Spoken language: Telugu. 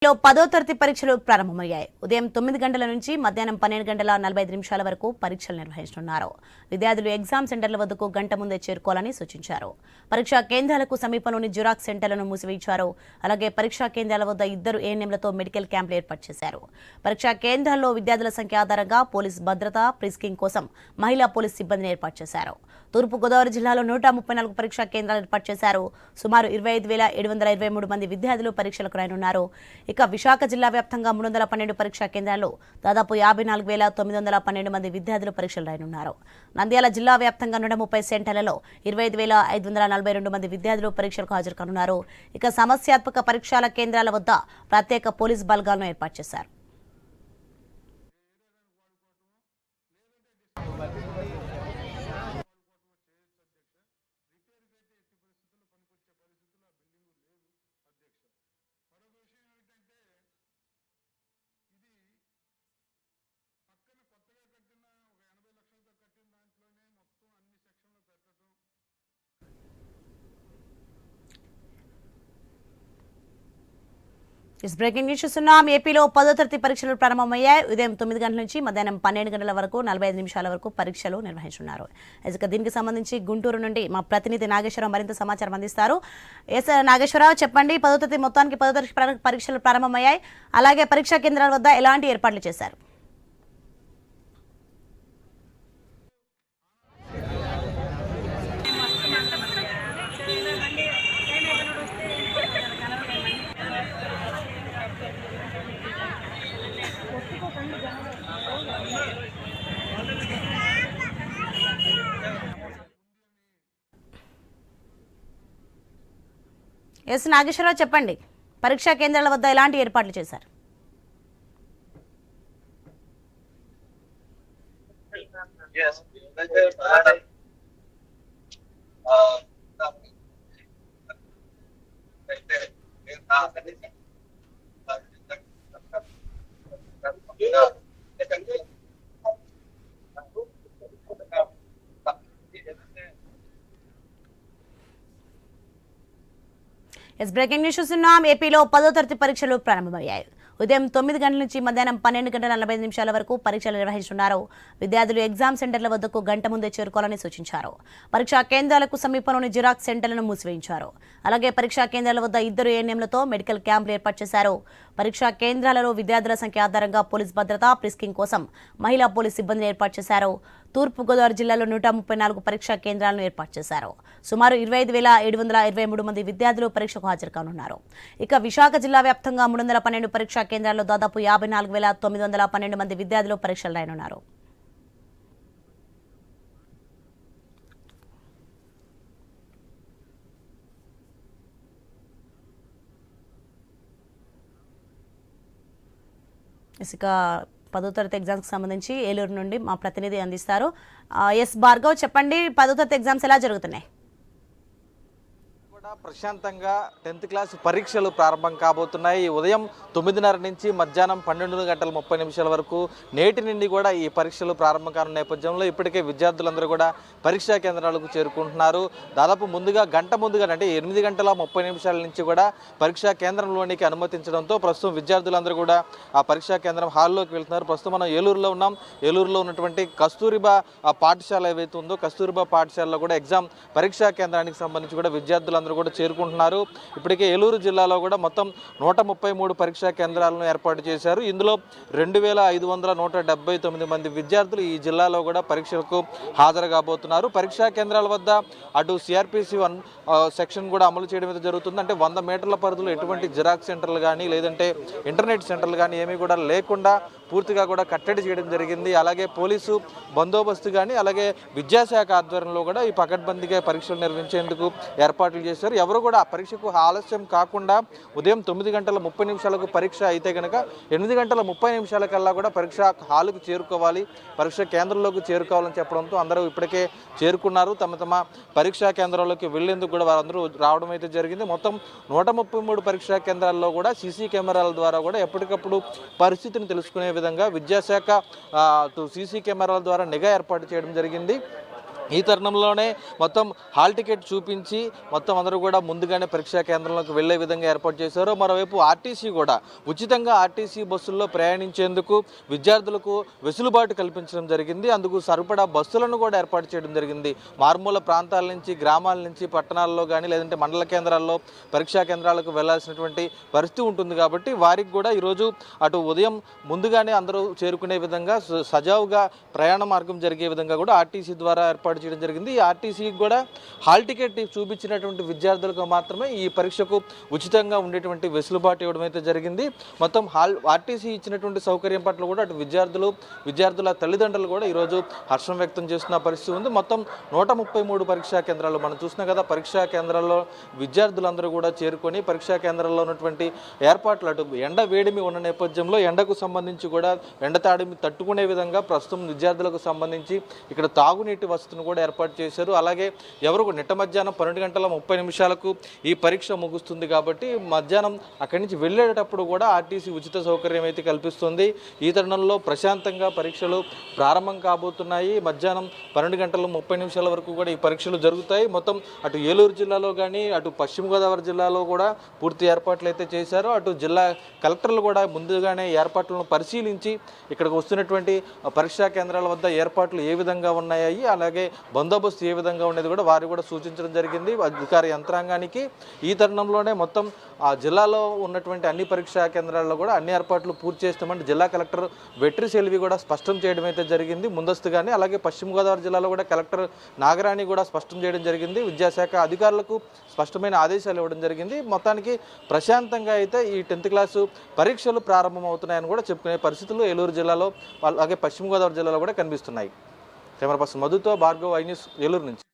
లో 10వ తరగతి పరీక్షలు ప్రారంభమయ్యాయి. ఉదయం 9 గంటల నుంచి మధ్యాహ్నం 12 గంటల 45 నిమిషాల వరకు పరీక్షలు నిర్వహిస్తున్నారు. విద్యార్థులు ఎగ్జామ్ సెంటర్ల వద్దకు గంట ముందే చేరుకోవాలని సూచించారు. పరీక్షా కేంద్రాలకు సమీపంలోని జిరాక్స్ సెంటర్లను మూసివేయించారు. అలాగే పరీక్షా కేంద్రాల వద్ద 2 ఏఎన్ఎంలతో మెడికల్ క్యాంపులు ఏర్పాటు చేశారు. పరీక్షా కేంద్రాల్లో విద్యార్థుల సంఖ్య ఆధారంగా పోలీస్ భద్రత, ప్రిస్కింగ్ కోసం మహిళా పోలీస్ సిబ్బందిని ఏర్పాటు చేశారు. తూర్పు గోదావరి జిల్లాలో 134 పరీక్షా కేంద్రాలు ఏర్పాటు చేశారు. సుమారు 25,723 మంది విద్యార్థులు పరీక్షలకు రాయనున్నారు. ఇక విశాఖ జిల్లా వ్యాప్తంగా 312 పరీక్షా కేంద్రాల్లో దాదాపు 54,912 మంది విద్యార్థులు పరీక్షలు రాయనున్నారు. నంద్యాల జిల్లా వ్యాప్తంగా 130 సెంటర్లలో 25,542 మంది విద్యార్థులు పరీక్షలకు హాజరు కానున్నారు. ఇక సమస్యాత్మక పరీక్షల కేంద్రాల వద్ద ప్రత్యేక పోలీస్ బలగాలను ఏర్పాటు చేశారు. బ్రేకింగ్ న్యూస్ చూస్తున్నాం. ఏపీలో 10వ తరగతి పరీక్షలు ప్రారంభమయ్యాయి. ఉదయం 9 గంటల నుంచి మధ్యాహ్నం 12 గంటల వరకు 45 నిమిషాల వరకు పరీక్షలు నిర్వహిస్తున్నారు. దీనికి సంబంధించి గుంటూరు నుండి మా ప్రతినిధి నాగేశ్వరరావు మరింత సమాచారం అందిస్తారు. నాగేశ్వరరావు, చెప్పండి, 10వ తరగతి మొత్తానికి 10వ తరగతి పరీక్షలు ప్రారంభమయ్యాయి. అలాగే పరీక్షా కేంద్రాల వద్ద ఎలాంటి ఏర్పాట్లు చేశారు? నాగేశ్వరరావు, చెప్పండి, పరీక్షా కేంద్రాల వద్ద ఎలాంటి ఏర్పాట్లు చేశారు? బ్రేకింగ్ న్యూస్ చూస్తున్నాం. ఏపీలో 10వ తరగతి పరీక్షలు ప్రారంభమయ్యాయి. ఉదయం 9 గంటల నుంచి మధ్యాహ్నం 12 గంటల 45 నిమిషాల వరకు పరీక్షలు నిర్వహిస్తున్నారు. విద్యార్థులు ఎగ్జామ్ సెంటర్ల వద్దకు గంట ముందే చేరుకోవాలని సూచించారు. పరీక్షా కేంద్రాలకు సమీపంలోని జిరాక్స్ సెంటర్లను మూసివేయించారు. అలాగే పరీక్షా కేంద్రాల వద్ద 2 ఏఎన్ఎంలతో మెడికల్ క్యాంపులు ఏర్పాటు చేశారు. పరీక్షా కేంద్రాలలో విద్యార్థుల సంఖ్య ఆధారంగా పోలీస్ భద్రత, ప్రిస్కింగ్ కోసం మహిళా పోలీస్ సిబ్బందిని ఏర్పాటు చేశారు. తూర్పు గోదావరి జిల్లాలో 134 పరీక్షా కేంద్రాలను ఏర్పాటు చేశారు. సుమారు 25,723 మంది విద్యార్థులు పరీక్షకు హాజరు కానున్నారు. ఇక విశాఖ జిల్లా వ్యాప్తంగా 312 పరీక్షా కేంద్రాల్లో దాదాపు 54,912 మంది విద్యార్థులు పరీక్షలు రాయనున్నారు. ఇక 10వ తరగతి ఎగ్జామ్స్కి సంబంధించి ఏలూరు నుండి మా ప్రతినిధి అందిస్తారు. భార్గవ్, చెప్పండి, 10వ తరగతి ఎగ్జామ్స్ ఎలా జరుగుతున్నాయి? ప్రశాంతంగా 10th క్లాస్ పరీక్షలు ప్రారంభం కాబోతున్నాయి. ఉదయం 9:30 నుంచి మధ్యాహ్నం 12 గంటల 30 నిమిషాల వరకు నేటి నుండి కూడా ఈ పరీక్షలు ప్రారంభం కానున్న నేపథ్యంలో ఇప్పటికే విద్యార్థులందరూ కూడా పరీక్షా కేంద్రాలకు చేరుకుంటున్నారు. దాదాపు గంట ముందుగా అంటే 8 గంటల 30 నిమిషాల నుంచి కూడా పరీక్షా కేంద్రంలోనికి అనుమతించడంతో ప్రస్తుతం విద్యార్థులందరూ కూడా ఆ పరీక్షా కేంద్రం హాల్లోకి వెళ్తున్నారు. ప్రస్తుతం మనం ఏలూరులో ఉన్నాం. ఏలూరులో ఉన్నటువంటి కస్తూరిబా పాఠశాల ఏవైతే ఉందో కస్తూరిబా పాఠశాలలో కూడా ఎగ్జామ్ పరీక్షా కేంద్రానికి సంబంధించి కూడా విద్యార్థులందరూ కూడా చేరుకుంటున్నారు. ఇప్పటికే ఏలూరు జిల్లాలో కూడా మొత్తం 133 పరీక్షా కేంద్రాలను ఏర్పాటు చేశారు. ఇందులో 2,579 మంది విద్యార్థులు ఈ జిల్లాలో కూడా పరీక్షలకు హాజరు కాబోతున్నారు. పరీక్షా కేంద్రాల వద్ద అటు సిఆర్పిసి 1 సెక్షన్ కూడా అమలు చేయడం జరుగుతుంది. అంటే 100 మీటర్ల పరిధిలో ఎటువంటి జిరాక్స్ సెంటర్లు కానీ లేదంటే ఇంటర్నెట్ సెంటర్లు కానీ ఏమీ కూడా లేకుండా పూర్తిగా కూడా కట్టడి చేయడం జరిగింది. అలాగే పోలీసు బందోబస్తు కానీ అలాగే విద్యాశాఖ ఆధ్వర్యంలో కూడా ఈ పకడ్బందీగా పరీక్షలు నిర్వహించేందుకు ఏర్పాట్లు చేశారు. ఎవరు కూడా ఆ పరీక్షకు ఆలస్యం కాకుండా ఉదయం 9 గంటల 30 నిమిషాలకు పరీక్ష అయితే కనుక 8 గంటల 30 నిమిషాలకల్లా కూడా పరీక్ష హాలుకు చేరుకోవాలి, పరీక్ష కేంద్రంలోకి చేరుకోవాలని చెప్పడంతో అందరూ ఇప్పటికే చేరుకున్నారు. తమ తమ పరీక్షా కేంద్రాల్లోకి వెళ్లేందుకు కూడా వారందరూ రావడం అయితే జరిగింది. మొత్తం 133 పరీక్షా కేంద్రాల్లో కూడా సీసీ కెమెరాల ద్వారా కూడా ఎప్పటికప్పుడు పరిస్థితిని తెలుసుకునే విధంగా విద్యాశాఖ సీసీ కెమెరాల ద్వారా నిఘా ఏర్పాటు చేయడం జరిగింది. ఈ తరుణంలోనే మొత్తం హాల్ టికెట్ చూపించి మొత్తం అందరూ కూడా ముందుగానే పరీక్షా కేంద్రంలోకి వెళ్లే విధంగా ఏర్పాటు చేశారు. మరోవైపు ఆర్టీసీ కూడా ఉచితంగా ఆర్టీసీ బస్సుల్లో ప్రయాణించేందుకు విద్యార్థులకు వెసులుబాటు కల్పించడం జరిగింది. అందుకు సరిపడా బస్సులను కూడా ఏర్పాటు చేయడం జరిగింది. మారుమూల ప్రాంతాల నుంచి, గ్రామాల నుంచి, పట్టణాల్లో కానీ లేదంటే మండల కేంద్రాల్లో పరీక్షా కేంద్రాలకు వెళ్లాల్సినటువంటి పరిస్థితి ఉంటుంది కాబట్టి వారికి కూడా ఈరోజు అటు ఉదయం ముందుగానే అందరూ చేరుకునే విధంగా సజావుగా ప్రయాణ మార్గం జరిగే విధంగా కూడా ఆర్టీసీ ద్వారా ఏర్పాటు చేయడం జరిగింది. ఈ ఆర్టీసీకి కూడా హాల్ టికెట్ చూపించినటువంటి విద్యార్థులకు మాత్రమే ఈ పరీక్షకు ఉచితంగా ఉండేటువంటి వెసులుబాటు ఇవ్వడం అయితే జరిగింది. మొత్తం ఆర్టీసీ ఇచ్చినటువంటి సౌకర్యం పట్ల కూడా అటు విద్యార్థుల తల్లిదండ్రులు కూడా ఈరోజు హర్షం వ్యక్తం చేస్తున్న పరిస్థితి ఉంది. మొత్తం 133 పరీక్షా కేంద్రాలు మనం చూసినా కదా, పరీక్షా కేంద్రాల్లో విద్యార్థులందరూ కూడా చేరుకొని పరీక్షా కేంద్రాల్లో ఉన్నటువంటి ఏర్పాట్లు అటు ఎండ వేడిమి ఉన్న నేపథ్యంలో ఎండకు సంబంధించి కూడా ఎండతాడిమి తట్టుకునే విధంగా ప్రస్తుతం విద్యార్థులకు సంబంధించి ఇక్కడ తాగునీటి వసతిని కూడా ఏర్పాటు చేశారు. అలాగే ఎవరికి నిట్ట మధ్యాహ్నం 12:30 ఈ పరీక్ష ముగుస్తుంది కాబట్టి మధ్యాహ్నం అక్కడి నుంచి వెళ్ళేటప్పుడు కూడా ఆర్టీసీ ఉచిత సౌకర్యం అయితే కల్పిస్తుంది. ఈ తరుణంలో ప్రశాంతంగా పరీక్షలు ప్రారంభం కాబోతున్నాయి. మధ్యాహ్నం 12:30 వరకు కూడా ఈ పరీక్షలు జరుగుతాయి. మొత్తం అటు ఏలూరు జిల్లాలో కానీ అటు పశ్చిమ గోదావరి జిల్లాలో కూడా పూర్తి ఏర్పాట్లు అయితే చేశారు. అటు జిల్లా కలెక్టర్లు కూడా ముందుగానే ఏర్పాట్లను పరిశీలించి ఇక్కడికి వస్తున్నటువంటి పరీక్షా కేంద్రాల వద్ద ఏర్పాట్లు ఏ విధంగా ఉన్నాయి, అలాగే బందోబస్తు ఏ విధంగా ఉండేది కూడా వారు కూడా సూచించడం జరిగింది అధికార యంత్రాంగానికి. ఈ తరుణంలోనే మొత్తం ఆ జిల్లాలో ఉన్నటువంటి అన్ని పరీక్షా కేంద్రాల్లో కూడా అన్ని ఏర్పాట్లు పూర్తి చేస్తామని జిల్లా కలెక్టర్ వెట్రి సెల్వి కూడా స్పష్టం చేయడం అయితే జరిగింది ముందస్తుగానే. అలాగే పశ్చిమ గోదావరి జిల్లాలో కూడా కలెక్టర్ నాగరాణి కూడా స్పష్టం చేయడం జరిగింది. విద్యాశాఖ అధికారులకు స్పష్టమైన ఆదేశాలు ఇవ్వడం జరిగింది. మొత్తానికి ప్రశాంతంగా అయితే ఈ 10th క్లాసు పరీక్షలు ప్రారంభమవుతున్నాయని కూడా చెప్పుకునే పరిస్థితులు ఏలూరు జిల్లాలో అలాగే పశ్చిమ గోదావరి జిల్లాలో కూడా కనిపిస్తున్నాయి. కెమెరా పర్సన్ మధుతో భార్గవ్, ఐ న్యూస్, ఏలూరు నుంచి.